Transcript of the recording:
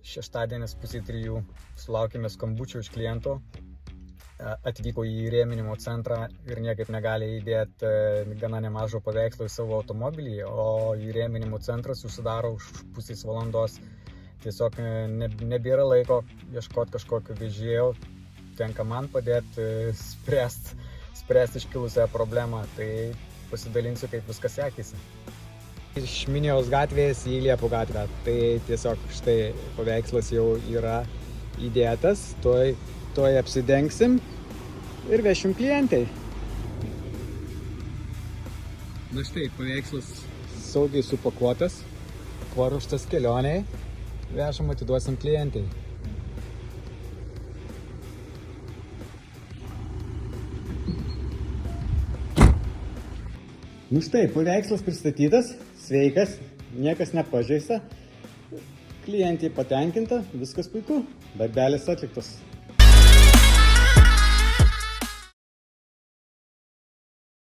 Šeštadienis pusė 3 sulaukėme skambučio iš kliento. Atvyko į įrėminimo centrą ir niekaip negali įdėti gana nemažo paveikslo į savo automobilį, o įrėminimo centras užsidaro už pusės valandos. Tiesiog nebėra laiko ieškoti kažkokio vežėjo, tenka man padėti spręsti iškilusią problemą, tai pasidalinsiu, kaip viskas sekėsi. Iš Minijos gatvės į Liepų gatvę, tai tiesiog štai paveikslas jau yra įdėtas, tuoj apsidengsim ir vešim klientai. Na štai, paveikslas saugiai supakuotas, paruoštas kelioniai, vešam atiduosim klientai. Nu štai, paveikslas pristatytas, sveikas, niekas nepažeista, klientė patenkinta, viskas puiku, darbelis atliktas.